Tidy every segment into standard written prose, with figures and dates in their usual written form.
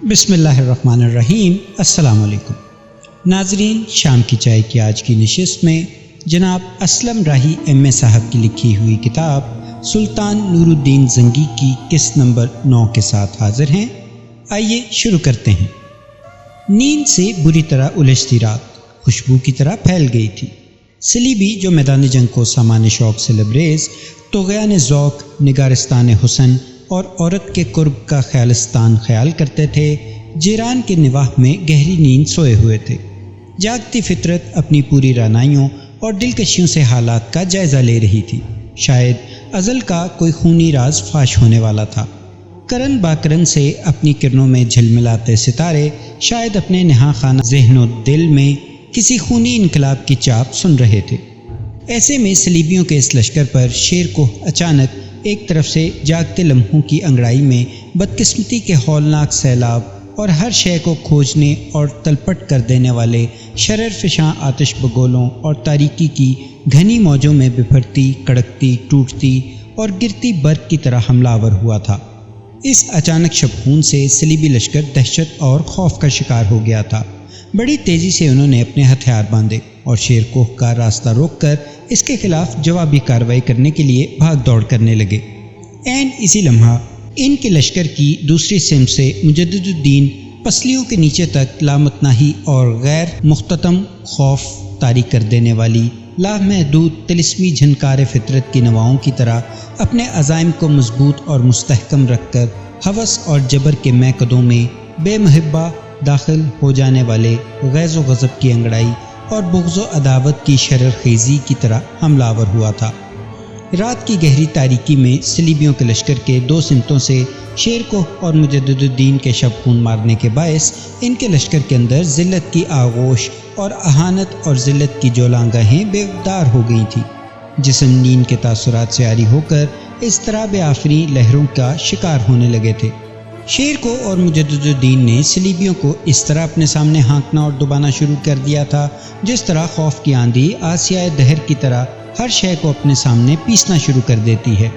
بسم اللہ الرحمن الرحیم۔ السلام علیکم ناظرین، شام کی چائے کی آج کی نشست میں جناب اسلم راہی ایم اے صاحب کی لکھی ہوئی کتاب سلطان نور الدین زنگی کی قسط نمبر 9 کے ساتھ حاضر ہیں۔ آئیے شروع کرتے ہیں۔ نیند سے بری طرح الجھتی رات خوشبو کی طرح پھیل گئی تھی۔ سلیبی جو میدان جنگ کو سامان شوق سے لبریز، طغیان ذوق، نگارستان حسن اور عورت کے قرب کا خیالستان خیال کرتے تھے، جیران کے نواح میں گہری نیند سوئے ہوئے تھے۔ جاگتی فطرت اپنی پوری رعنائیوں اور دلکشیوں سے حالات کا جائزہ لے رہی تھی۔ شاید ازل کا کوئی خونی راز فاش ہونے والا تھا۔ کرن باکرن سے اپنی کرنوں میں جھلملاتے ستارے شاید اپنے نہا خانہ ذہن و دل میں کسی خونی انقلاب کی چاپ سن رہے تھے۔ ایسے میں سلیبیوں کے اس لشکر پر شیر کو اچانک ایک طرف سے جاگتے لمحوں کی انگڑائی میں بدقسمتی کے ہولناک سیلاب اور ہر شے کو کھوجنے اور تلپٹ کر دینے والے شرر فشاں آتش بگولوں اور تاریکی کی گھنی موجوں میں بپھرتی، کڑکتی، ٹوٹتی اور گرتی برق کی طرح حملہ آور ہوا تھا۔ اس اچانک شبخون سے سلیبی لشکر دہشت اور خوف کا شکار ہو گیا تھا۔ بڑی تیزی سے انہوں نے اپنے ہتھیار باندھے اور شیر کوہ کا راستہ روک کر اس کے خلاف جوابی کارروائی کرنے کے لیے بھاگ دوڑ کرنے لگے۔ عین اسی لمحہ ان کے لشکر کی دوسری سمت سے مجدد الدین پسلیوں کے نیچے تک لامتناہی اور غیر مختتم خوف طاری کر دینے والی لامحدود طلسمی جھنکار فطرت کی نواؤں کی طرح اپنے عزائم کو مضبوط اور مستحکم رکھ کر ہوس اور جبر کے میکدوں میں بے محبہ داخل ہو جانے والے غیظ و غضب کی انگڑائی اور بغض و عداوت کی شرر خیزی کی طرح حملہ آور ہوا تھا۔ رات کی گہری تاریکی میں سلیبیوں کے لشکر کے دو سمتوں سے شیر کو اور مجدد الدین کے شب خون مارنے کے باعث ان کے لشکر کے اندر ذلت کی آغوش اور اہانت اور ذلت کی جولانگاہیں بیدار ہو گئی تھیں۔ جسم نیند کے تاثرات سے عاری ہو کر اضطراب آفریں لہروں کا شکار ہونے لگے تھے۔ شیر کو اور مجدد الدین نے سلیبیوں کو اس طرح اپنے سامنے ہانکنا اور دبانا شروع کر دیا تھا جس طرح خوف کی آندھی آسیائے دہر کی طرح ہر شے کو اپنے سامنے پیسنا شروع کر دیتی ہے۔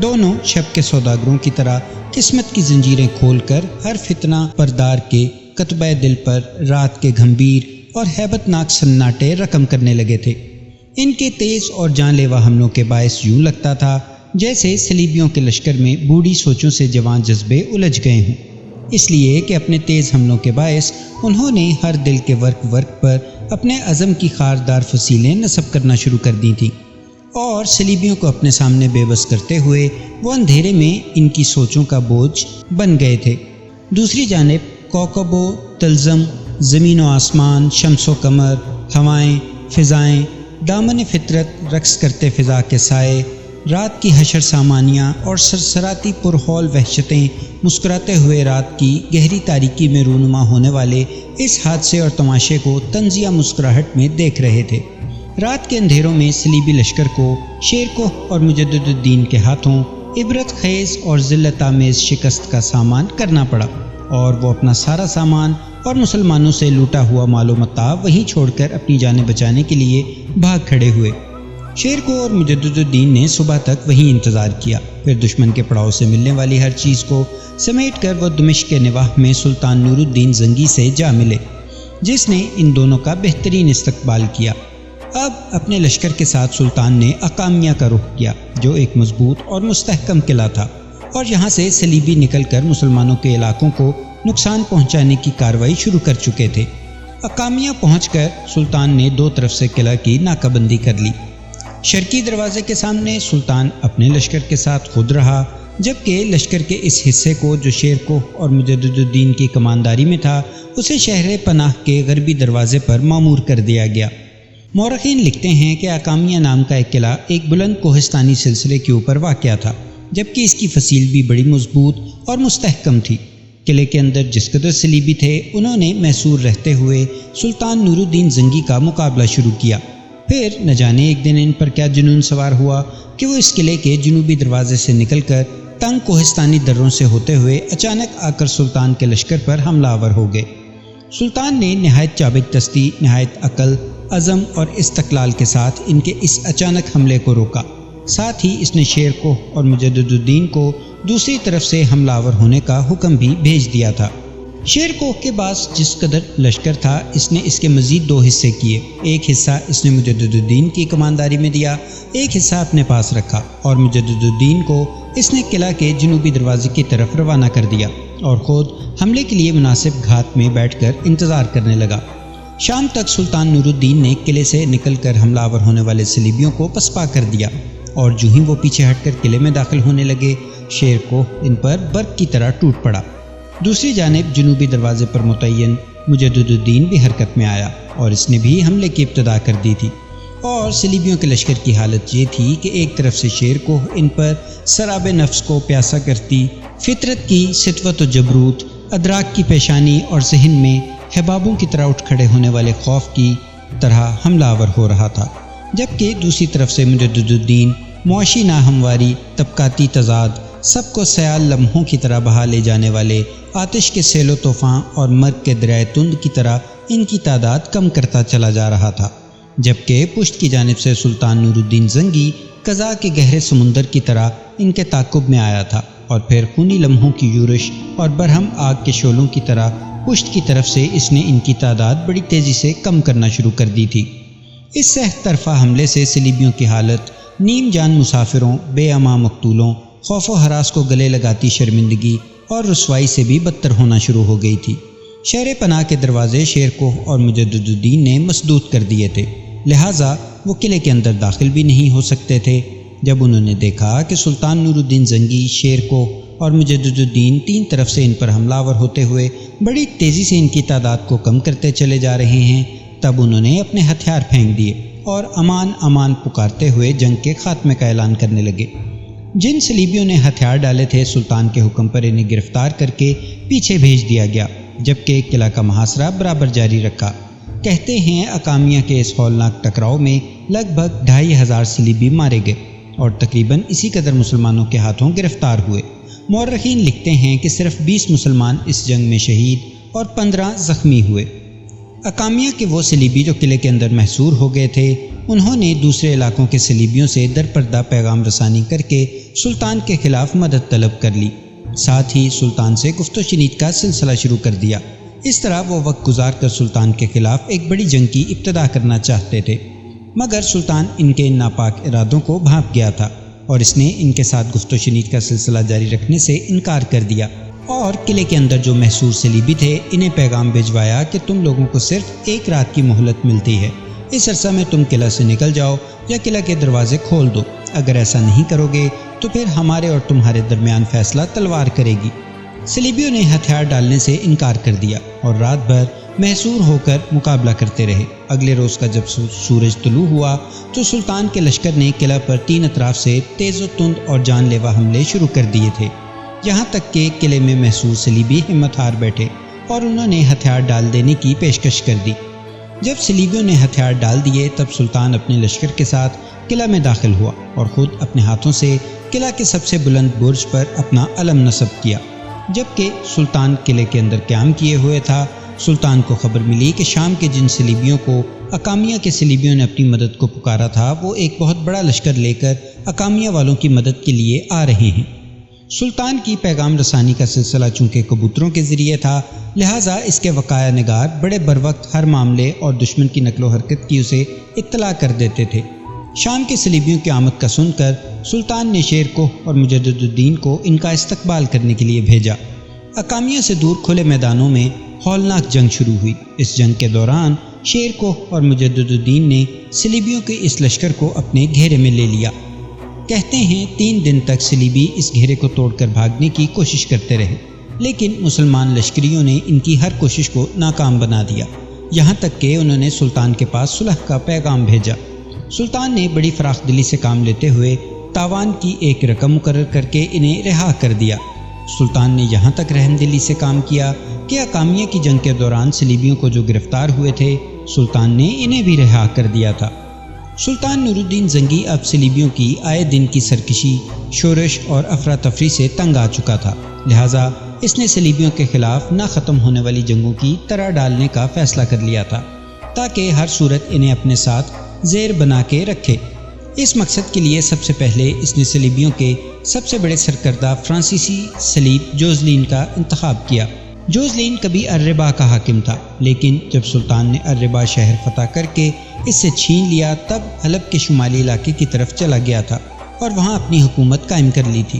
دونوں شب کے سوداگروں کی طرح قسمت کی زنجیریں کھول کر ہر فتنہ پردار کے کتبہ دل پر رات کے گھمبیر اور ہیبت ناک سناٹے رقم کرنے لگے تھے۔ ان کے تیز اور جان لیوا حملوں کے باعث یوں لگتا تھا جیسے سلیبیوں کے لشکر میں بوڑھی سوچوں سے جوان جذبے الجھ گئے ہوں، اس لیے کہ اپنے تیز حملوں کے باعث انہوں نے ہر دل کے ورق پر اپنے عزم کی خاردار فصیلیں نصب کرنا شروع کر دی تھیں، اور سلیبیوں کو اپنے سامنے بے بس کرتے ہوئے وہ اندھیرے میں ان کی سوچوں کا بوجھ بن گئے تھے۔ دوسری جانب کوكب و تلزم، زمین و آسمان، شمس و قمر، ہوائیں، فضائیں، دامن فطرت، رقص کرتے فضا کے سائے، رات کی حشر سامانیاں اور سرسراتی پرہول وحشتیں مسکراتے ہوئے رات کی گہری تاریکی میں رونما ہونے والے اس حادثے اور تماشے کو طنزیہ مسکراہٹ میں دیکھ رہے تھے۔ رات کے اندھیروں میں سلیبی لشکر کو شیر کو اور مجدد الدین کے ہاتھوں عبرت خیز اور ذلت آمیز شکست کا سامان کرنا پڑا، اور وہ اپنا سارا سامان اور مسلمانوں سے لوٹا ہوا مال و متاع وہیں چھوڑ کر اپنی جانیں بچانے کے لیے بھاگ کھڑے ہوئے۔ شیر کو اور مجدد الدین نے صبح تک وہیں انتظار کیا، پھر دشمن کے پڑاؤ سے ملنے والی ہر چیز کو سمیٹ کر وہ دمشق کے نواح میں سلطان نور الدین زنگی سے جا ملے، جس نے ان دونوں کا بہترین استقبال کیا۔ اب اپنے لشکر کے ساتھ سلطان نے اقامیہ کا رخ کیا، جو ایک مضبوط اور مستحکم قلعہ تھا، اور یہاں سے سلیبی نکل کر مسلمانوں کے علاقوں کو نقصان پہنچانے کی کارروائی شروع کر چکے تھے۔ اقامیہ پہنچ کر سلطان نے دو طرف سے قلعہ کی ناکہ بندی کر لی۔ شرقی دروازے کے سامنے سلطان اپنے لشکر کے ساتھ خود رہا، جبکہ لشکر کے اس حصے کو جو شیر کو اور مجدد الدین کی کمانداری میں تھا اسے شہر پناہ کے غربی دروازے پر معمور کر دیا گیا۔ مورخین لکھتے ہیں کہ اقامیہ نام کا ایک قلعہ ایک بلند کوہستانی سلسلے کے اوپر واقع تھا، جبکہ اس کی فصیل بھی بڑی مضبوط اور مستحکم تھی۔ قلعے کے اندر جس قدر سلیبی تھے انہوں نے محصور رہتے ہوئے سلطان نور الدین زنگی کا مقابلہ شروع کیا۔ پھر نہ جانے ایک دن ان پر کیا جنون سوار ہوا کہ وہ اس قلعے کے جنوبی دروازے سے نکل کر تنگ کوہستانی دروں سے ہوتے ہوئے اچانک آ کر سلطان کے لشکر پر حملہ آور ہو گئے۔ سلطان نے نہایت چابک دستی، نہایت عقل، عزم اور استقلال کے ساتھ ان کے اس اچانک حملے کو روکا۔ ساتھ ہی اس نے شیر کو اور مجدد الدین کو دوسری طرف سے حملہ آور ہونے کا حکم بھی بھیج دیا تھا۔ شیر کوہ کے پاس جس قدر لشکر تھا اس نے اس کے مزید 2 حصے کیے۔ ایک حصہ اس نے مجدد الدین کی کمانداری میں دیا، ایک حصہ اپنے پاس رکھا اور مجدد الدین کو اس نے قلعہ کے جنوبی دروازے کی طرف روانہ کر دیا اور خود حملے کے لیے مناسب گھات میں بیٹھ کر انتظار کرنے لگا۔ شام تک سلطان نور الدین نے قلعے سے نکل کر حملہ آور ہونے والے صلیبیوں کو پسپا کر دیا، اور جو ہی وہ پیچھے ہٹ کر قلعے میں داخل ہونے لگے، شیر کوہ ان پر برق کی طرح ٹوٹ پڑا۔ دوسری جانب جنوبی دروازے پر متعین مجدد الدین بھی حرکت میں آیا اور اس نے بھی حملے کی ابتدا کر دی تھی، اور صلیبیوں کے لشکر کی حالت یہ تھی کہ ایک طرف سے شیر کوہ ان پر سراب نفس کو پیاسا کرتی، فطرت کی سطوت و جبروت، ادراک کی پیشانی اور ذہن میں حبابوں کی طرح اٹھ کھڑے ہونے والے خوف کی طرح حملہ آور ہو رہا تھا، جبکہ دوسری طرف سے مجدد الدین معاشی ناہمواری، طبقاتی تضاد، سب کو سیال لمحوں کی طرح بہا لے جانے والے آتش کے سیل و طوفان اور مرگ کے دریائے تند کی طرح ان کی تعداد کم کرتا چلا جا رہا تھا، جبکہ پشت کی جانب سے سلطان نور الدین زنگی قضاء کے گہرے سمندر کی طرح ان کے تعاقب میں آیا تھا، اور پھر خونی لمحوں کی یورش اور برہم آگ کے شعلوں کی طرح پشت کی طرف سے اس نے ان کی تعداد بڑی تیزی سے کم کرنا شروع کر دی تھی۔ اس سخت طرفہ حملے سے صلیبیوں کی حالت نیم جان مسافروں، بے امان مقتولوں، خوف و ہراس کو گلے لگاتی شرمندگی اور رسوائی سے بھی بدتر ہونا شروع ہو گئی تھی۔ شہر پناہ کے دروازے شیر کوہ اور مجدد الدین نے مسدود کر دیے تھے، لہٰذا وہ قلعے کے اندر داخل بھی نہیں ہو سکتے تھے۔ جب انہوں نے دیکھا کہ سلطان نور الدین زنگی، شیر کوہ اور مجدد الدین 3 طرف سے ان پر حملہ آور ہوتے ہوئے بڑی تیزی سے ان کی تعداد کو کم کرتے چلے جا رہے ہیں، تب انہوں نے اپنے ہتھیار پھینک دیے اور امان امان پکارتے ہوئے جنگ کے خاتمے کا اعلان کرنے لگے۔ جن صلیبیوں نے ہتھیار ڈالے تھے سلطان کے حکم پر انہیں گرفتار کر کے پیچھے بھیج دیا گیا، جبکہ قلعہ کا محاصرہ برابر جاری رکھا۔ کہتے ہیں اکامیہ کے اس ہولناک ٹکراؤ میں لگ بھگ 2500 صلیبی مارے گئے اور تقریباً اسی قدر مسلمانوں کے ہاتھوں گرفتار ہوئے۔ مورخین لکھتے ہیں کہ صرف 20 مسلمان اس جنگ میں شہید اور 15 زخمی ہوئے۔ اکامیہ کے وہ صلیبی جو قلعے کے اندر محصور ہو گئے تھے، انہوں نے دوسرے علاقوں کے صلیبیوں سے درپردہ پیغام رسانی کر کے سلطان کے خلاف مدد طلب کر لی، ساتھ ہی سلطان سے گفت و شنید کا سلسلہ شروع کر دیا۔ اس طرح وہ وقت گزار کر سلطان کے خلاف ایک بڑی جنگ کی ابتدا کرنا چاہتے تھے، مگر سلطان ان کے ناپاک ارادوں کو بھانپ گیا تھا اور اس نے ان کے ساتھ گفت و شنید کا سلسلہ جاری رکھنے سے انکار کر دیا، اور قلعے کے اندر جو محصور صلیبی تھے انہیں پیغام بھجوایا کہ تم لوگوں کو صرف 1 رات کی مہلت ملتی ہے، اس عرصہ میں تم قلعہ سے نکل جاؤ یا قلعہ کے دروازے کھول دو، اگر ایسا نہیں کرو گے تو پھر ہمارے اور تمہارے درمیان فیصلہ تلوار کرے گی۔ صلیبیوں نے ہتھیار ڈالنے سے انکار کر دیا اور رات بھر محصور ہو کر مقابلہ کرتے رہے۔ اگلے روز کا جب سورج طلوع ہوا تو سلطان کے لشکر نے قلعہ پر 3 اطراف سے تیز و تند اور جان لیوا حملے شروع کر دیے تھے، یہاں تک کہ قلعے میں محصور صلیبی ہمت ہار بیٹھے اور انہوں نے ہتھیار ڈال دینے کی پیشکش کر دی۔ جب صلیبیوں نے ہتھیار ڈال دیے تب سلطان اپنے لشکر کے ساتھ قلعہ میں داخل ہوا اور خود اپنے ہاتھوں سے قلعہ کے سب سے بلند برج پر اپنا علم نصب کیا۔ جبکہ سلطان قلعے کے اندر قیام کیے ہوئے تھا، سلطان کو خبر ملی کہ شام کے جن صلیبیوں کو اکامیہ کے صلیبیوں نے اپنی مدد کو پکارا تھا وہ ایک بہت بڑا لشکر لے کر اکامیہ والوں کی مدد کے لیے آ رہے ہیں۔ سلطان کی پیغام رسانی کا سلسلہ چونکہ کبوتروں کے ذریعے تھا، لہٰذا اس کے وقایع نگار بڑے بروقت ہر معاملے اور دشمن کی نقل و حرکت کی اسے اطلاع کر دیتے تھے۔ شام کے صلیبیوں کی آمد کا سن کر سلطان نے شیر کوہ اور مجدد الدین کو ان کا استقبال کرنے کے لیے بھیجا۔ اکامیہ سے دور کھلے میدانوں میں ہولناک جنگ شروع ہوئی۔ اس جنگ کے دوران شیر کوہ اور مجدد الدین نے صلیبیوں کے اس لشکر کو اپنے گھیرے میں لے لیا۔ کہتے ہیں 3 دن تک صلیبی اس گھیرے کو توڑ کر بھاگنے کی کوشش کرتے رہے، لیکن مسلمان لشکریوں نے ان کی ہر کوشش کو ناکام بنا دیا، یہاں تک کہ انہوں نے سلطان کے پاس صلح کا پیغام بھیجا۔ سلطان نے بڑی فراخ دلی سے کام لیتے ہوئے تاوان کی ایک رقم مقرر کر کے انہیں رہا کر دیا۔ سلطان نے یہاں تک رحم دلی سے کام کیا کہ اکامیہ کی جنگ کے دوران صلیبیوں کو جو گرفتار ہوئے تھے سلطان نے انہیں بھی رہا کر دیا تھا۔ سلطان نور الدین زنگی اب صلیبیوں کی آئے دن کی سرکشی، شورش اور افراتفری سے تنگ آ چکا تھا، لہٰذا اس نے صلیبیوں کے خلاف نہ ختم ہونے والی جنگوں کی طرح ڈالنے کا فیصلہ کر لیا تھا تاکہ ہر صورت انہیں اپنے ساتھ زیر بنا کے رکھے۔ اس مقصد کے لیے سب سے پہلے اس نے صلیبیوں کے سب سے بڑے سرکردہ فرانسیسی صلیب جوزلین کا انتخاب کیا۔ جوزلین کبھی الربا کا حاکم تھا، لیکن جب سلطان نے الربا شہر فتح کر کے اس سے چھین لیا تب حلب کے شمالی علاقے کی طرف چلا گیا تھا اور وہاں اپنی حکومت قائم کر لی تھی۔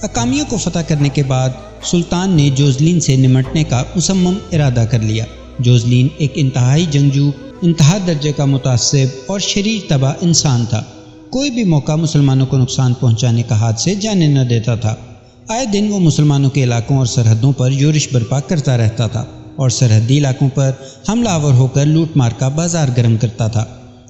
اقامیوں کو فتح کرنے کے بعد سلطان نے جوزلین سے نمٹنے کا مصمم ارادہ کر لیا۔ جوزلین ایک انتہائی جنگجو، انتہا درجے کا متعصب اور شریر طبع انسان تھا۔ کوئی بھی موقع مسلمانوں کو نقصان پہنچانے کا ہاتھ سے جانے نہ دیتا تھا۔ آئے دن وہ مسلمانوں کے علاقوں اور سرحدوں پر یورش برپا کرتا رہتا تھا اور سرحدی علاقوں پر حملہ آور ہو کر لوٹ مار کا بازار گرم کرتا تھا۔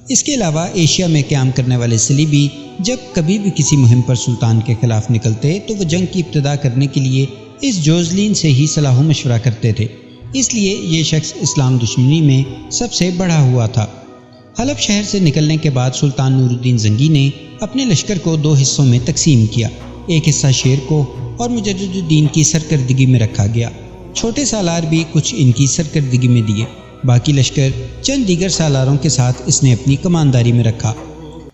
اس کے علاوہ ایشیا میں قیام کرنے والے صلیبی جب کبھی بھی کسی مہم پر سلطان کے خلاف نکلتے تو وہ جنگ کی ابتدا کرنے کے لیے اس جوزلین سے ہی صلاح و مشورہ کرتے تھے، اس لیے یہ شخص اسلام دشمنی میں سب سے بڑھا ہوا تھا۔ حلب شہر سے نکلنے کے بعد سلطان نور الدین زنگی نے اپنے لشکر کو 2 حصوں میں تقسیم کیا۔ ایک حصہ شیر کو اور مجدد الدین کی سرکردگی میں رکھا گیا، چھوٹے سالار بھی کچھ ان کی سرکردگی میں دیے، باقی لشکر چند دیگر سالاروں کے ساتھ اس نے اپنی کمانداری میں رکھا۔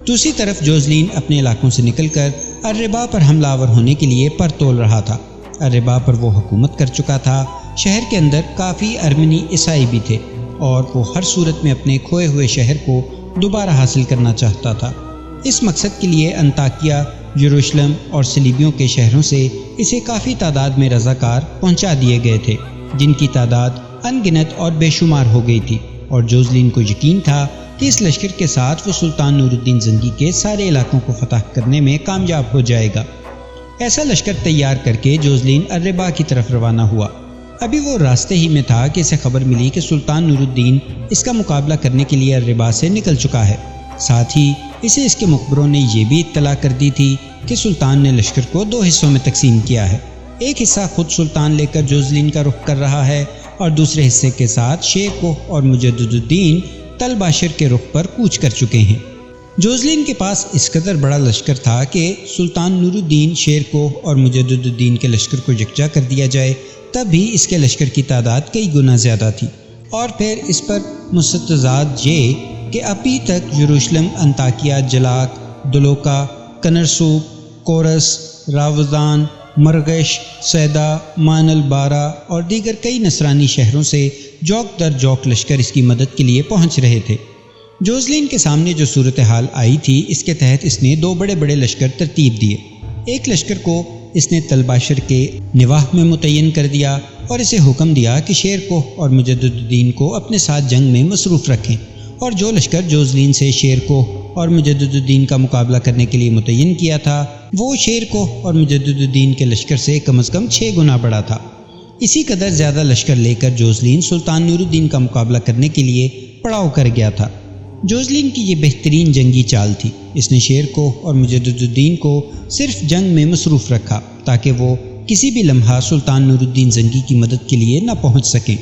دوسری طرف جوزلین اپنے علاقوں سے نکل کر الربا پر حملہ آور ہونے کے لیے پر تول رہا تھا۔ الربا پر وہ حکومت کر چکا تھا، شہر کے اندر کافی ارمنی عیسائی بھی تھے اور وہ ہر صورت میں اپنے کھوئے ہوئے شہر کو دوبارہ حاصل کرنا چاہتا تھا۔ اس مقصد کے لیے انطاکیہ، یروشلم اور صلیبیوں کے شہروں سے اسے کافی تعداد میں رضاکار پہنچا دیے گئے تھے، جن کی تعداد ان گنت اور بے شمار ہو گئی تھی، اور جوزلین کو یقین تھا کہ اس لشکر کے ساتھ وہ سلطان نور الدین زنگی کے سارے علاقوں کو فتح کرنے میں کامیاب ہو جائے گا۔ ایسا لشکر تیار کر کے جوزلین الربا کی طرف روانہ ہوا۔ ابھی وہ راستے ہی میں تھا کہ اسے خبر ملی کہ سلطان نور الدین اس کا مقابلہ کرنے کے لیے الربا سے نکل چکا ہے۔ ساتھ ہی اسے اس کے مخبروں نے یہ بھی اطلاع کر دی تھی کہ سلطان نے لشکر کو 2 حصوں میں تقسیم کیا ہے۔ ایک حصہ خود سلطان لے کر جوزلین کا رخ کر رہا ہے اور دوسرے حصے کے ساتھ شیر کوہ اور مجدد الدین تل باشر کے رخ پر کوچ کر چکے ہیں۔ جوزلین کے پاس اس قدر بڑا لشکر تھا کہ سلطان نور الدین، شیر کوہ اور مجدد الدین کے لشکر کو یکجا کر دیا جائے تب بھی اس کے لشکر کی تعداد کئی گنا زیادہ تھی، اور پھر اس پر مستضاد یہ کہ ابھی تک یروشلم، انطاکیہ، جلاک، دلوکا، کنرسوب، کورس، راوزان، مرگش، سیدا، مان البارا اور دیگر کئی نصرانی شہروں سے جوک در جوک لشکر اس کی مدد کے لیے پہنچ رہے تھے۔ جوزلین کے سامنے جو صورتحال آئی تھی اس کے تحت اس نے 2 بڑے بڑے لشکر ترتیب دیے۔ ایک لشکر کو اس نے تل باشر کے نواح میں متعین کر دیا اور اسے حکم دیا کہ شیر کوہ اور مجدد الدین کو اپنے ساتھ جنگ میں مصروف رکھیں، اور جو لشکر جوزلین سے شیر کوہ اور مجدد الدین کا مقابلہ کرنے کے لیے متعین کیا تھا وہ شیر کوہ اور مجدد الدین کے لشکر سے کم از کم 6 گنا بڑا تھا۔ اسی قدر زیادہ لشکر لے کر جوزلین سلطان نور الدین کا مقابلہ کرنے کے لیے پڑاؤ کر گیا تھا۔ جوزلین کی یہ بہترین جنگی چال تھی۔ اس نے شیر کوہ اور مجدد الدین کو صرف جنگ میں مصروف رکھا تاکہ وہ کسی بھی لمحہ سلطان نور الدین زنگی کی مدد کے لیے نہ پہنچ سکیں۔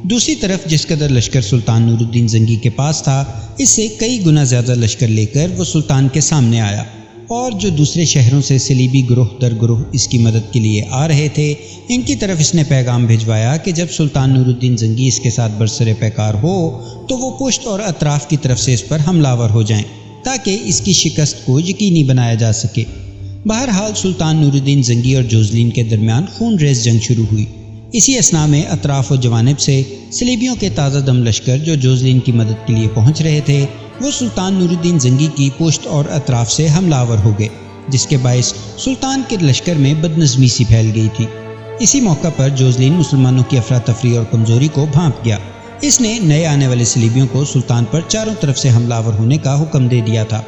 دوسری طرف جس قدر لشکر سلطان نور الدین زنگی کے پاس تھا اس سے کئی گنا زیادہ لشکر لے کر وہ سلطان کے سامنے آیا، اور جو دوسرے شہروں سے صلیبی گروہ در گروہ اس کی مدد کے لیے آ رہے تھے ان کی طرف اس نے پیغام بھجوایا کہ جب سلطان نور الدین زنگی اس کے ساتھ برسر پیکار ہو تو وہ پشت اور اطراف کی طرف سے اس پر حملہ آور ہو جائیں تاکہ اس کی شکست کو یقینی بنایا جا سکے۔ بہرحال سلطان نور الدین زنگی اور جوزلین کے درمیان خون ریز جنگ شروع ہوئی۔ اسی اثناء میں اطراف و جوانب سے صلیبیوں کے تازہ دم لشکر جو جوزلین کی مدد کے لیے پہنچ رہے تھے وہ سلطان نور الدین زنگی کی پشت اور اطراف سے حملہ آور ہو گئے، جس کے باعث سلطان کے لشکر میں بدنظمی سی پھیل گئی تھی۔ اسی موقع پر جوزلین مسلمانوں کی افراتفری اور کمزوری کو بھانپ گیا۔ اس نے نئے آنے والے صلیبیوں کو سلطان پر چاروں طرف سے حملہ آور ہونے کا حکم دے دیا تھا۔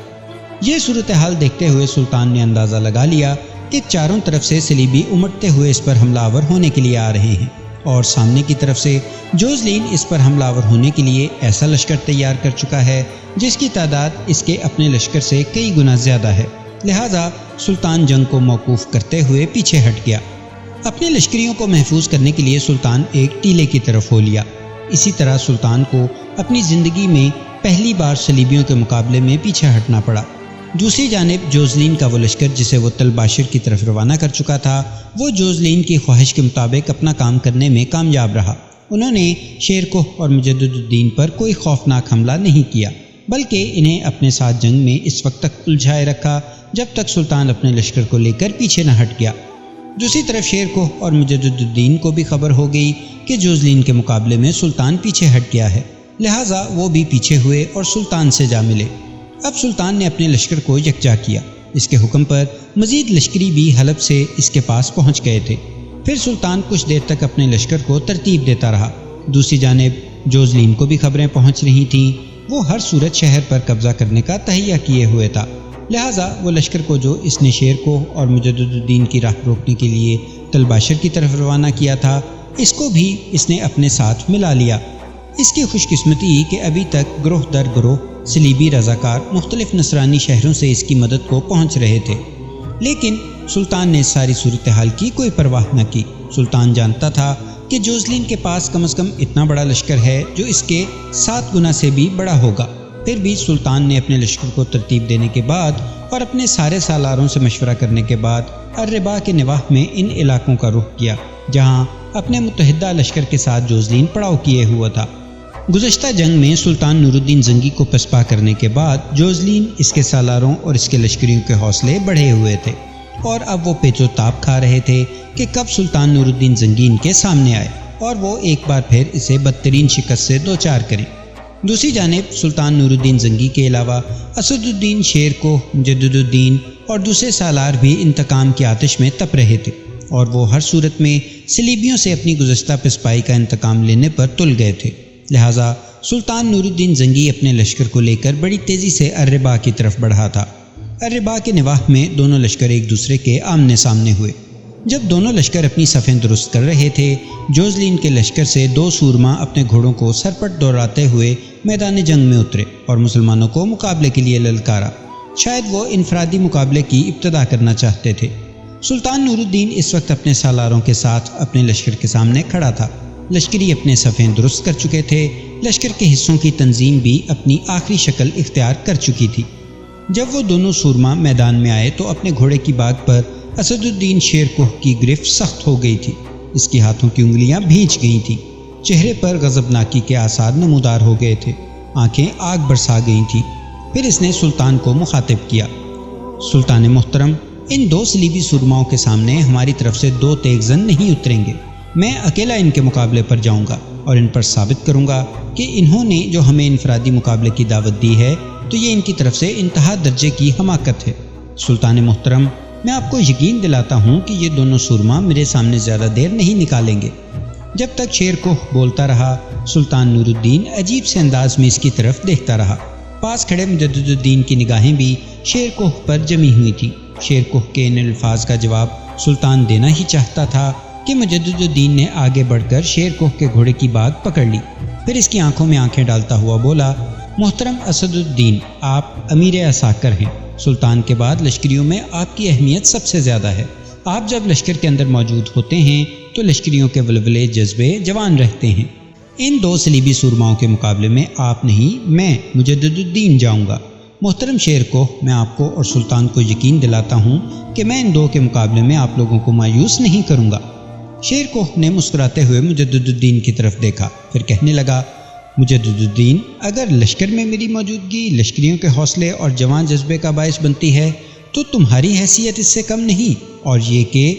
یہ صورتحال دیکھتے ہوئے سلطان نے اندازہ لگا لیا کہ چاروں طرف سے صلیبی امٹتے ہوئے اس پر حملہ آور ہونے کے لیے آ رہے ہیں، اور سامنے کی طرف سے جوزلین اس پر حملہ آور ہونے کے لیے ایسا لشکر تیار کر چکا ہے جس کی تعداد اس کے اپنے لشکر سے کئی گنا زیادہ ہے، لہٰذا سلطان جنگ کو موقوف کرتے ہوئے پیچھے ہٹ گیا۔ اپنے لشکریوں کو محفوظ کرنے کے لیے سلطان ایک ٹیلے کی طرف ہو لیا۔ اسی طرح سلطان کو اپنی زندگی میں پہلی بار صلیبیوں کے مقابلے میں پیچھے ہٹنا پڑا۔ دوسری جانب جوزلین کا وہ لشکر جسے وہ تل باشر کی طرف روانہ کر چکا تھا وہ جوزلین کی خواہش کے مطابق اپنا کام کرنے میں کامیاب رہا۔ انہوں نے شیر کوہ اور مجدد الدین پر کوئی خوفناک حملہ نہیں کیا، بلکہ انہیں اپنے ساتھ جنگ میں اس وقت تک الجھائے رکھا جب تک سلطان اپنے لشکر کو لے کر پیچھے نہ ہٹ گیا۔ دوسری طرف شیر کوہ اور مجدد الدین کو بھی خبر ہو گئی کہ جوزلین کے مقابلے میں سلطان پیچھے ہٹ گیا ہے، لہٰذا وہ بھی پیچھے ہوئے اور سلطان سے جا ملے۔ اب سلطان نے اپنے لشکر کو یکجا کیا۔ اس کے حکم پر مزید لشکری بھی حلب سے اس کے پاس پہنچ گئے تھے۔ پھر سلطان کچھ دیر تک اپنے لشکر کو ترتیب دیتا رہا۔ دوسری جانب جوزلین کو بھی خبریں پہنچ رہی تھیں۔ وہ ہر صورت شہر پر قبضہ کرنے کا تہیہ کیے ہوئے تھا، لہٰذا وہ لشکر کو جو اس نے شیر کو اور مجدد الدین کی راہ روکنے کے لیے تلباشر کی طرف روانہ کیا تھا، اس کو بھی اس نے اپنے ساتھ ملا لیا۔ اس کی خوش قسمتی کہ ابھی تک گروہ در گروہ صلیبی رضاکار مختلف نصرانی شہروں سے اس کی مدد کو پہنچ رہے تھے، لیکن سلطان نے ساری صورتحال کی کوئی پرواہ نہ کی۔ سلطان جانتا تھا کہ جوزلین کے پاس کم از کم اتنا بڑا لشکر ہے جو اس کے 7 گنا سے بھی بڑا ہوگا۔ پھر بھی سلطان نے اپنے لشکر کو ترتیب دینے کے بعد اور اپنے سارے سالاروں سے مشورہ کرنے کے بعد الربا کے نواح میں ان علاقوں کا رخ کیا جہاں اپنے متحدہ لشکر کے ساتھ جوزلین پڑاؤ کیے ہوا تھا۔ گزشتہ جنگ میں سلطان نور الدین زنگی کو پسپا کرنے کے بعد جوزلین، اس کے سالاروں اور اس کے لشکریوں کے حوصلے بڑھے ہوئے تھے، اور اب وہ پیچ و تاب کھا رہے تھے کہ کب سلطان نور الدین زنگی ان کے سامنے آئے اور وہ ایک بار پھر اسے بدترین شکست سے دوچار کریں۔ دوسری جانب سلطان نور الدین زنگی کے علاوہ اسد الدین شیر کوہ، مجدد الدین اور دوسرے سالار بھی انتقام کی آتش میں تپ رہے تھے، اور وہ ہر صورت میں صلیبیوں سے اپنی گزشتہ پسپائی کا انتقام لینے پر تل گئے تھے۔ لہٰذا سلطان نور الدین زنگی اپنے لشکر کو لے کر بڑی تیزی سے الربا کی طرف بڑھا تھا۔ الربا کے نواح میں دونوں لشکر ایک دوسرے کے آمنے سامنے ہوئے۔ جب دونوں لشکر اپنی صفیں درست کر رہے تھے، جوزلین کے لشکر سے 2 سورما اپنے گھوڑوں کو سرپٹ دوڑاتے ہوئے میدان جنگ میں اترے اور مسلمانوں کو مقابلے کے لیے للکارا۔ شاید وہ انفرادی مقابلے کی ابتدا کرنا چاہتے تھے۔ سلطان نور الدین اس وقت اپنے سالاروں کے ساتھ اپنے لشکر کے سامنے کھڑا تھا۔ لشکری اپنے صفیں درست کر چکے تھے، لشکر کے حصوں کی تنظیم بھی اپنی آخری شکل اختیار کر چکی تھی۔ جب وہ دونوں سورما میدان میں آئے تو اپنے گھوڑے کی باگ پر اسد الدین شیر کوہ کی گرفت سخت ہو گئی تھی۔ اس کی ہاتھوں کی انگلیاں بھیج گئی تھیں، چہرے پر غضبناکی کے آثار نمودار ہو گئے تھے، آنکھیں آگ برسا گئی تھیں۔ پھر اس نے سلطان کو مخاطب کیا، سلطان محترم، ان 2 صلیبی سورماؤں کے سامنے ہماری طرف سے 2 تیغ زن نہیں اتریں گے۔ میں اکیلا ان کے مقابلے پر جاؤں گا اور ان پر ثابت کروں گا کہ انہوں نے جو ہمیں انفرادی مقابلے کی دعوت دی ہے تو یہ ان کی طرف سے انتہا درجے کی حماقت ہے۔ سلطان محترم، میں آپ کو یقین دلاتا ہوں کہ یہ دونوں سورما میرے سامنے زیادہ دیر نہیں نکالیں گے۔ جب تک شیر کوہ بولتا رہا، سلطان نور الدین عجیب سے انداز میں اس کی طرف دیکھتا رہا۔ پاس کھڑے مجدد الدین کی نگاہیں بھی شیر کوہ پر جمی ہوئی تھیں۔ شیر کوہ کے ان الفاظ کا جواب سلطان دینا ہی چاہتا تھا کہ مجدد الدین نے آگے بڑھ کر شیر کوہ کے گھوڑے کی باگ پکڑ لی۔ پھر اس کی آنکھوں میں آنکھیں ڈالتا ہوا بولا، محترم اسد الدین، آپ امیر عساکر ہیں۔ سلطان کے بعد لشکریوں میں آپ کی اہمیت سب سے زیادہ ہے۔ آپ جب لشکر کے اندر موجود ہوتے ہیں تو لشکریوں کے ولولے جذبے جوان رہتے ہیں۔ ان 2 صلیبی سورماؤں کے مقابلے میں آپ نہیں، میں مجدد الدین جاؤں گا۔ محترم شیر کوہ، میں آپ کو اور سلطان کو یقین دلاتا ہوں کہ میں ان 2 کے مقابلے میں آپ لوگوں کو مایوس نہیں کروں گا۔ شیر کوہ نے مسکراتے ہوئے مجدد الدین کی طرف دیکھا، پھر کہنے لگا، مجدد الدین، اگر لشکر میں میری موجودگی لشکریوں کے حوصلے اور جوان جذبے کا باعث بنتی ہے تو تمہاری حیثیت اس سے کم نہیں۔ اور یہ کہ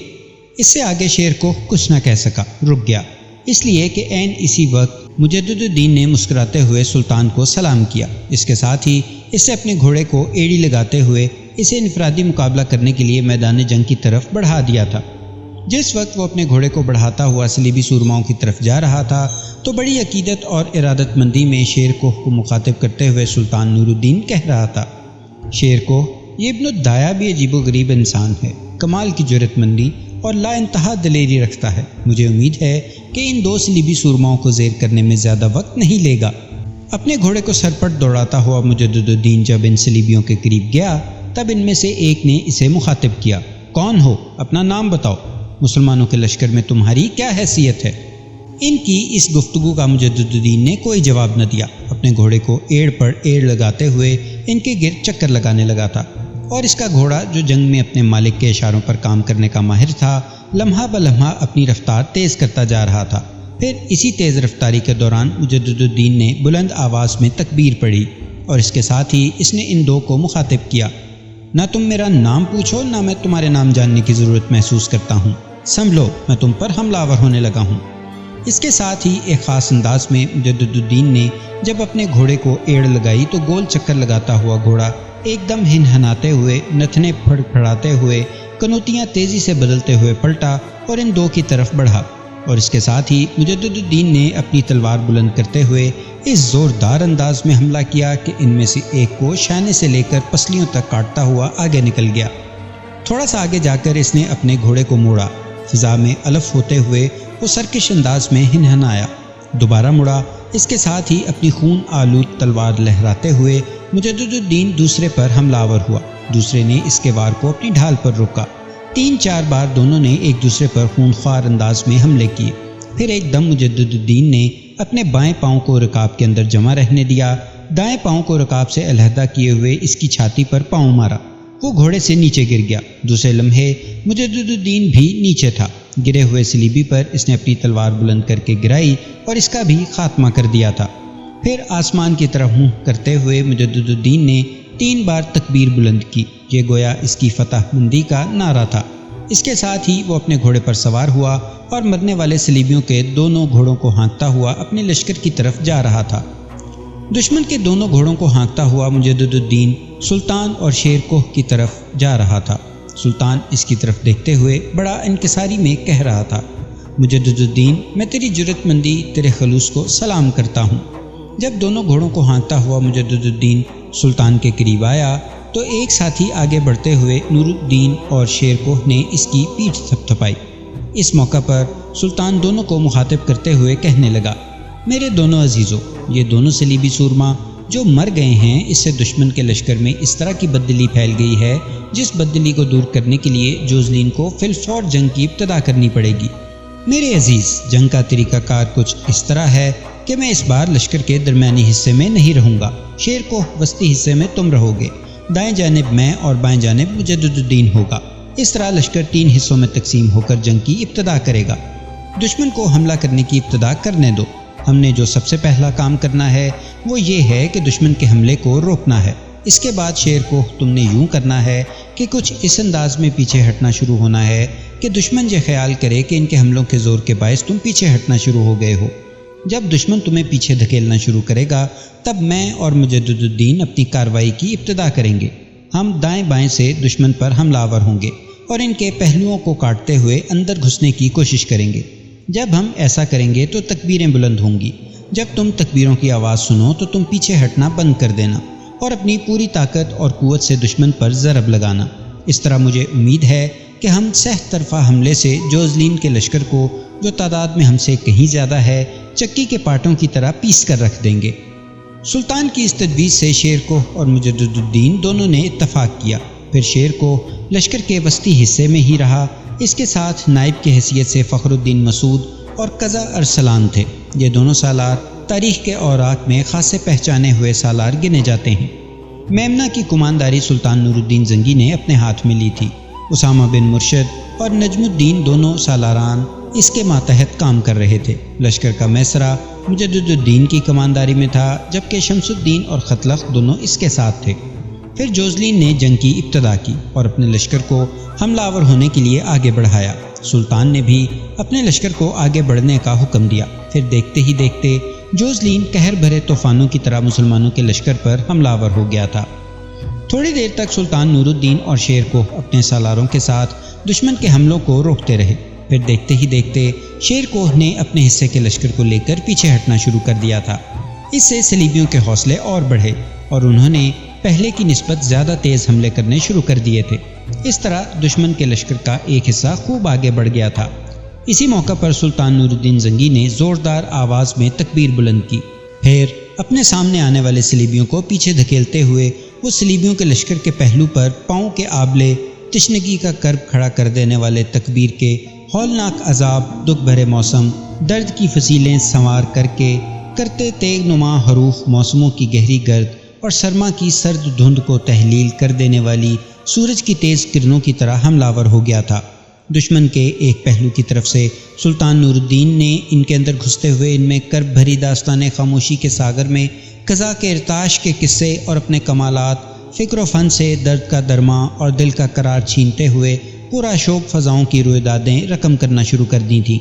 اس سے آگے شیر کوہ کچھ نہ کہہ سکا، رک گیا، اس لیے کہ عین اسی وقت مجدد الدین نے مسکراتے ہوئے سلطان کو سلام کیا۔ اس کے ساتھ ہی اس سے اپنے گھوڑے کو ایڑی لگاتے ہوئے اسے انفرادی مقابلہ کرنے کے لیے میدان جنگ کی طرف بڑھا دیا تھا۔ جس وقت وہ اپنے گھوڑے کو بڑھاتا ہوا صلیبی سورماؤں کی طرف جا رہا تھا تو بڑی عقیدت اور ارادت مندی میں شیر کوہ کو مخاطب کرتے ہوئے سلطان نور الدین کہہ رہا تھا، شیر کوہ، یہ ابن الدایا بھی عجیب و غریب انسان ہے، کمال کی جرأت مندی اور لا انتہا دلیری رکھتا ہے۔ مجھے امید ہے کہ ان 2 صلیبی سورماؤں کو زیر کرنے میں زیادہ وقت نہیں لے گا۔ اپنے گھوڑے کو سرپٹ دوڑاتا ہوا مجدد الدین جب ان صلیبیوں کے قریب گیا تب ان میں سے ایک نے اسے مخاطب کیا، کون ہو؟ اپنا نام بتاؤ۔ مسلمانوں کے لشکر میں تمہاری کیا حیثیت ہے؟ ان کی اس گفتگو کا مجدد الدین نے کوئی جواب نہ دیا، اپنے گھوڑے کو ایڑ پر ایڑ لگاتے ہوئے ان کے گرد چکر لگانے لگا تھا، اور اس کا گھوڑا جو جنگ میں اپنے مالک کے اشاروں پر کام کرنے کا ماہر تھا، لمحہ بلمحہ اپنی رفتار تیز کرتا جا رہا تھا۔ پھر اسی تیز رفتاری کے دوران مجدد الدین نے بلند آواز میں تکبیر پڑھی، اور اس کے ساتھ ہی اس نے ان 2 کو مخاطب کیا، نہ تم میرا نام پوچھو، نہ میں تمہارے نام جاننے کی ضرورت محسوس کرتا ہوں۔ سنبھلو میں تم پر حملہ آور ہونے لگا ہوں۔ اس کے ساتھ ہی ایک خاص انداز میں مجدد الدین نے جب اپنے گھوڑے کو ایڑ لگائی تو گول چکر لگاتا ہوا گھوڑا ایک دم ہنہناتے ہوئے، نتنے پھڑپھڑاتے ہوئے، کنوتیاں تیزی سے بدلتے ہوئے پلٹا اور ان دو کی طرف بڑھا، اور اس کے ساتھ ہی مجدد الدین نے اپنی تلوار بلند کرتے ہوئے اس زوردار انداز میں حملہ کیا کہ ان میں سے ایک کو شانے سے لے کر پسلیوں تک کاٹتا ہوا آگے نکل گیا۔ تھوڑا سا آگے جا کر اس نے اپنے گھوڑے کو موڑا، فضا میں الف ہوتے ہوئے وہ سرکش انداز میں ہنہنایا، دوبارہ مڑا، اس کے ساتھ ہی اپنی خون آلود تلوار لہراتے ہوئے مجدد الدین دوسرے پر حملہ آور ہوا۔ دوسرے نے اس کے وار کو اپنی ڈھال پر روکا۔ 3-4 بار دونوں نے ایک دوسرے پر خونخوار انداز میں حملے کیے۔ پھر ایک دم مجدد الدین نے اپنے بائیں پاؤں کو رکاب کے اندر جمع رہنے دیا، دائیں پاؤں کو رکاب سے علیحدہ کیے ہوئے اس کی چھاتی پر پاؤں مارا۔ وہ گھوڑے سے نیچے گر گیا۔ دوسرے لمحے مجدد الدین بھی نیچے تھا۔ گرے ہوئے سلیبی پر اس نے اپنی تلوار بلند کر کے گرائی اور اس کا بھی خاتمہ کر دیا تھا۔ پھر آسمان کی طرف منہ کرتے ہوئے مجدد الدین نے 3 بار تکبیر بلند کی، یہ گویا اس کی فتح مندی کا نعرہ تھا۔ اس کے ساتھ ہی وہ اپنے گھوڑے پر سوار ہوا اور مرنے والے سلیبیوں کے دونوں گھوڑوں کو ہانکتا ہوا اپنے لشکر کی طرف جا رہا تھا۔ دشمن کے دونوں گھوڑوں کو ہانکتا ہوا مجدد الدین سلطان اور شیر کوہ کی طرف جا رہا تھا۔ سلطان اس کی طرف دیکھتے ہوئے بڑا انکساری میں کہہ رہا تھا، مجدد الدین، میں تیری جرأت مندی، تیرے خلوص کو سلام کرتا ہوں۔ جب دونوں گھوڑوں کو ہانکتا ہوا مجدد الدین سلطان کے قریب آیا تو ایک ساتھی آگے بڑھتے ہوئے نور الدین اور شیر کوہ نے اس کی پیٹھ تھپتھپائی۔ اس موقع پر سلطان دونوں کو مخاطب کرتے ہوئے کہنے لگا، میرے دونوں عزیزوں، یہ دونوں سلیبی سورما جو مر گئے ہیں، اس سے دشمن کے لشکر میں اس طرح کی بددلی پھیل گئی ہے جس بددلی کو دور کرنے کے لیے جوزلین کو فی الفور جنگ کی ابتدا کرنی پڑے گی۔ میرے عزیز، جنگ کا طریقہ کار کچھ اس طرح ہے کہ میں اس بار لشکر کے درمیانی حصے میں نہیں رہوں گا، شیر کو وسطی حصے میں تم رہو گے، دائیں جانب میں اور بائیں جانب مجدد الدین ہوگا۔ اس طرح لشکر 3 حصوں میں تقسیم ہو کر جنگ کی ابتدا کرے گا۔ دشمن کو حملہ کرنے کی ابتدا کرنے دو۔ ہم نے جو سب سے پہلا کام کرنا ہے وہ یہ ہے کہ دشمن کے حملے کو روکنا ہے۔ اس کے بعد شیر کو تم نے یوں کرنا ہے کہ کچھ اس انداز میں پیچھے ہٹنا شروع ہونا ہے کہ دشمن یہ خیال کرے کہ ان کے حملوں کے زور کے باعث تم پیچھے ہٹنا شروع ہو گئے ہو۔ جب دشمن تمہیں پیچھے دھکیلنا شروع کرے گا تب میں اور مجدد الدین اپنی کارروائی کی ابتدا کریں گے۔ ہم دائیں بائیں سے دشمن پر حملہ آور ہوں گے اور ان کے پہلوؤں کو کاٹتے ہوئے اندر گھسنے کی کوشش کریں گے۔ جب ہم ایسا کریں گے تو تکبیریں بلند ہوں گی۔ جب تم تکبیروں کی آواز سنو تو تم پیچھے ہٹنا بند کر دینا اور اپنی پوری طاقت اور قوت سے دشمن پر ضرب لگانا۔ اس طرح مجھے امید ہے کہ ہم سخت طرفہ حملے سے جوزلین کے لشکر کو، جو تعداد میں ہم سے کہیں زیادہ ہے، چکی کے پاٹوں کی طرح پیس کر رکھ دیں گے۔ سلطان کی اس تجویز سے شیر کوہ اور مجدد الدین دونوں نے اتفاق کیا۔ پھر شیر کوہ لشکر کے وسطی حصے میں ہی رہا۔ اس کے ساتھ نائب کی حیثیت سے فخر الدین مسعود اور قزا ارسلان تھے۔ یہ دونوں سالار تاریخ کے اوراق میں خاصے پہچانے ہوئے سالار گنے جاتے ہیں۔ میمنہ کی کمانداری سلطان نور الدین زنگی نے اپنے ہاتھ میں لی تھی۔ اسامہ بن مرشد اور نجم الدین دونوں سالاران اس کے ماتحت کام کر رہے تھے۔ لشکر کا میسرہ مجدد الدین کی کمانداری میں تھا، جبکہ شمس الدین اور خطلخ دونوں اس کے ساتھ تھے۔ پھر جوزلین نے جنگ کی ابتدا کی اور اپنے لشکر کو حملہ آور ہونے کے لیے آگے بڑھایا۔ سلطان نے بھی اپنے لشکر کو آگے بڑھنے کا حکم دیا۔ پھر دیکھتے ہی دیکھتے جوزلین قہر بھرے طوفانوں کی طرح مسلمانوں کے لشکر پر حملہ آور ہو گیا تھا۔ تھوڑی دیر تک سلطان نور الدین اور شیر کو اپنے سالاروں کے ساتھ دشمن کے حملوں کو روکتے رہے۔ پھر دیکھتے ہی دیکھتے شیر کوہ نے اپنے حصے کے لشکر کو لے کر پیچھے ہٹنا شروع کر دیا تھا۔ اس سے سلیبیوں کے حوصلے اور بڑھے اور انہوں نے پہلے کی نسبت زیادہ تیز حملے کرنے شروع کر دیے تھے۔ اس طرح دشمن کے لشکر کا ایک حصہ خوب آگے بڑھ گیا تھا۔ اسی موقع پر سلطان نور الدین زنگی نے زوردار آواز میں تکبیر بلند کی۔ پھر اپنے سامنے آنے والے سلیبیوں کو پیچھے دھکیلتے ہوئے وہ سلیبیوں کے لشکر کے پہلو پر پاؤں کے آبلے، تشنگی کا کرب کھڑا کر دینے والے تکبیر کے ہولناک عذاب، دکھ بھرے موسم، درد کی فصیلیں سنوار کر کے کرتے تیغ نما حروف، موسموں کی گہری گرد اور سرما کی سرد دھند کو تحلیل کر دینے والی سورج کی تیز کرنوں کی طرح حملہ آور ہو گیا تھا۔ دشمن کے ایک پہلو کی طرف سے سلطان نور الدین نے ان کے اندر گھستے ہوئے ان میں کرب بھری داستان خاموشی کے ساگر میں قضا کے ارتعاش کے قصے اور اپنے کمالات، فکر و فن سے درد کا درما اور دل کا قرار چھینتے ہوئے پورا شوق فضاؤں کی رویدادیں رقم کرنا شروع کر دی تھیں۔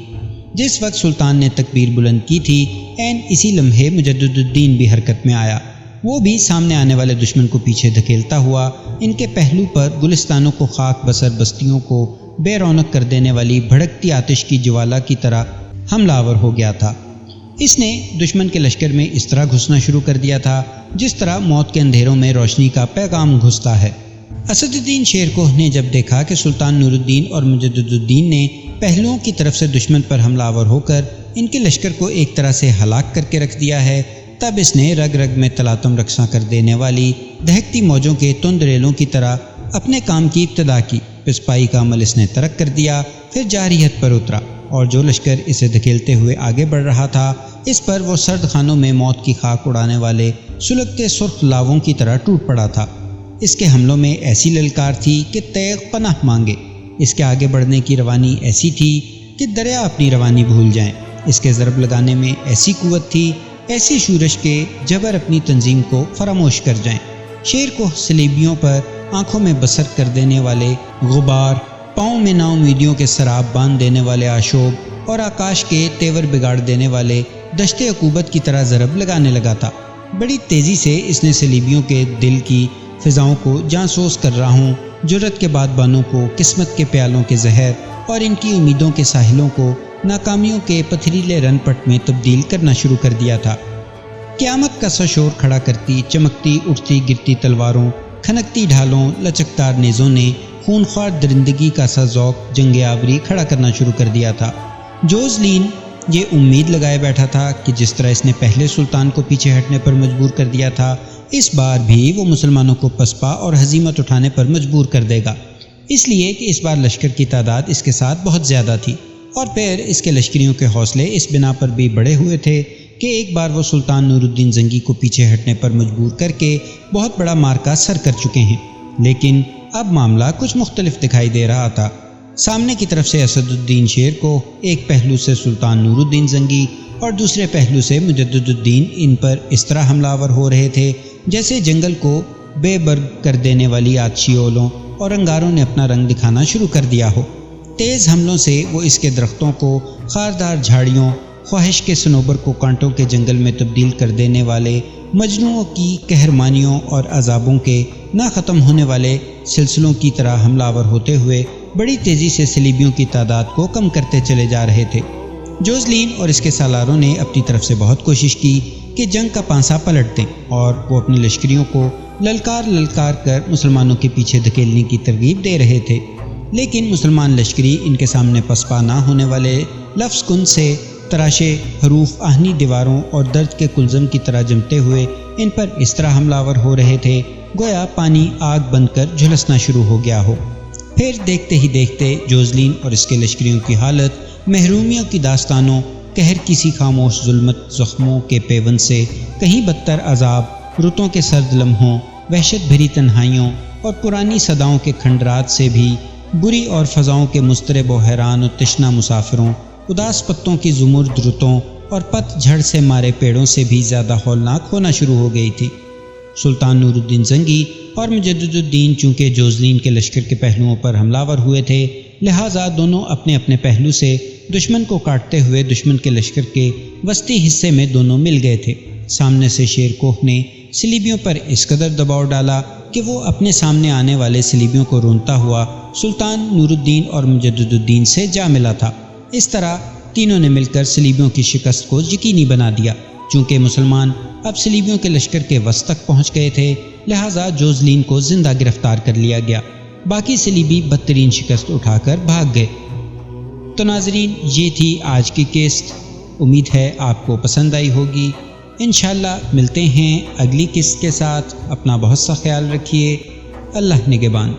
جس وقت سلطان نے تکبیر بلند کی تھی، عین اسی لمحے مجدد الدین بھی حرکت میں آیا۔ وہ بھی سامنے آنے والے دشمن کو پیچھے دھکیلتا ہوا ان کے پہلو پر گلستانوں کو خاک بسر بستیوں کو بے رونق کر دینے والی بھڑکتی آتش کی جوالا کی طرح حملہ آور ہو گیا تھا۔ اس نے دشمن کے لشکر میں اس طرح گھسنا شروع کر دیا تھا جس طرح موت کے اندھیروں میں روشنی کا پیغام گھستا ہے۔ اسد الدین شیر کوہ نے جب دیکھا کہ سلطان نور الدین اور مجدد الدین نے پہلوؤں کی طرف سے دشمن پر حملہ آور ہو کر ان کے لشکر کو ایک طرح سے ہلاک کر کے رکھ دیا ہے، تب اس نے رگ رگ میں تلاطم رقصاں کر دینے والی دہکتی موجوں کے تند ریلوں کی طرح اپنے کام کی ابتدا کی۔ پسپائی کا عمل اس نے ترک کر دیا، پھر جارحیت پر اترا، اور جو لشکر اسے دھکیلتے ہوئے آگے بڑھ رہا تھا اس پر وہ سرد خانوں میں موت کی خاک اڑانے والے سلگتے سرخ لاووں کی طرح ٹوٹ پڑا تھا۔ اس کے حملوں میں ایسی للکار تھی کہ تیغ پناہ مانگے، اس کے آگے بڑھنے کی روانی ایسی تھی کہ دریا اپنی روانی بھول جائیں، اس کے ضرب لگانے میں ایسی قوت تھی، ایسی شورش کے جبر اپنی تنظیم کو فراموش کر جائیں۔ شیر کو صلیبیوں پر آنکھوں میں بسر کر دینے والے غبار، پاؤں میں نا امیدیوں کے سراب باندھ دینے والے آشوب اور آکاش کے تیور بگاڑ دینے والے دشت عقوبت کی طرح ضرب لگانے لگا تھا۔ بڑی تیزی سے اس نے صلیبیوں کے دل کی فضاؤں کو جانسوز کر راہوں، جرت کے بادبانوں کو قسمت کے پیالوں کے زہر اور ان کی امیدوں کے ساحلوں کو ناکامیوں کے پتھریلے رن پٹ میں تبدیل کرنا شروع کر دیا تھا۔ قیامت کا سا شور کھڑا کرتی چمکتی اٹھتی گرتی تلواروں، کھنکتی ڈھالوں، لچکدار نیزوں نے خونخوار درندگی کا سا ذوق جنگ آوری کھڑا کرنا شروع کر دیا تھا۔ جوزلین یہ امید لگائے بیٹھا تھا کہ جس طرح اس نے پہلے سلطان کو پیچھے ہٹنے پر مجبور کر دیا تھا، اس بار بھی وہ مسلمانوں کو پسپا اور ہزیمت اٹھانے پر مجبور کر دے گا، اس لیے کہ اس بار لشکر کی تعداد اس کے ساتھ بہت زیادہ تھی، اور پھر اس کے لشکریوں کے حوصلے اس بنا پر بھی بڑے ہوئے تھے کہ ایک بار وہ سلطان نور الدین زنگی کو پیچھے ہٹنے پر مجبور کر کے بہت بڑا مارکا سر کر چکے ہیں۔ لیکن اب معاملہ کچھ مختلف دکھائی دے رہا تھا۔ سامنے کی طرف سے اسد الدین شیر کو، ایک پہلو سے سلطان نور الدین زنگی اور دوسرے پہلو سے مجدد الدین ان پر اس طرح حملہ آور ہو رہے تھے جیسے جنگل کو بے برگ کر دینے والی آتشی اولوں اور انگاروں نے اپنا رنگ دکھانا شروع کر دیا ہو۔ تیز حملوں سے وہ اس کے درختوں کو خاردار جھاڑیوں، خواہش کے صنوبر کو کانٹوں کے جنگل میں تبدیل کر دینے والے مجنوؤں کی قہرمانیوں اور عذابوں کے نہ ختم ہونے والے سلسلوں کی طرح حملہ آور ہوتے ہوئے بڑی تیزی سے صلیبیوں کی تعداد کو کم کرتے چلے جا رہے تھے۔ جوزلین اور اس کے سالاروں نے اپنی طرف سے بہت کوشش کی کہ جنگ کا پانسا پلٹ دیں، اور وہ اپنی لشکریوں کو للکار کر مسلمانوں کے پیچھے دھکیلنے کی ترغیب دے رہے تھے، لیکن مسلمان لشکری ان کے سامنے پسپا نہ ہونے والے لفظ کن سے تراشے حروف آہنی دیواروں اور درد کے کلزم کی طرح جمتے ہوئے ان پر اس طرح حملہ آور ہو رہے تھے گویا پانی آگ بن کر جھلسنا شروع ہو گیا ہو۔ پھر دیکھتے ہی دیکھتے جوزلین اور اس کے لشکریوں کی حالت محرومیوں کی داستانوں، قہر کسی خاموش ظلمت زخموں کے پیون سے کہیں بدتر عذاب، رتوں کے سرد لمحوں، وحشت بھری تنہائیوں اور پرانی صداؤں کے کھنڈرات سے بھی بری، اور فضاؤں کے مضطرب و حیران و تشنہ مسافروں، اداس پتوں کی زمرد رتوں اور پت جھڑ سے مارے پیڑوں سے بھی زیادہ ہولناک ہونا شروع ہو گئی تھی۔ سلطان نور الدین زنگی اور مجدد الدین چونکہ جوزلین کے لشکر کے پہلوؤں پر حملہ آور ہوئے تھے، لہٰذا دونوں اپنے اپنے پہلو سے دشمن کو کاٹتے ہوئے دشمن کے لشکر کے وسطی حصے میں دونوں مل گئے تھے۔ سامنے سے شیر کوہ نے صلیبیوں پر اس قدر دباؤ ڈالا کہ وہ اپنے سامنے آنے والے صلیبیوں کو رونتا ہوا سلطان نور الدین اور مجدد الدین سے جا ملا تھا۔ اس طرح تینوں نے مل کر صلیبیوں کی شکست کو یقینی بنا دیا۔ چونکہ مسلمان اب صلیبیوں کے لشکر کے وسط تک پہنچ گئے تھے، لہٰذا جوزلین کو زندہ گرفتار کر لیا گیا، باقی صلیبی بدترین شکست اٹھا کر بھاگ گئے۔ تو ناظرین، یہ تھی آج کی قسط، امید ہے آپ کو پسند آئی ہوگی۔ انشاءاللہ ملتے ہیں اگلی قسط کے ساتھ، اپنا بہت سا خیال رکھیے، اللہ نگہبان۔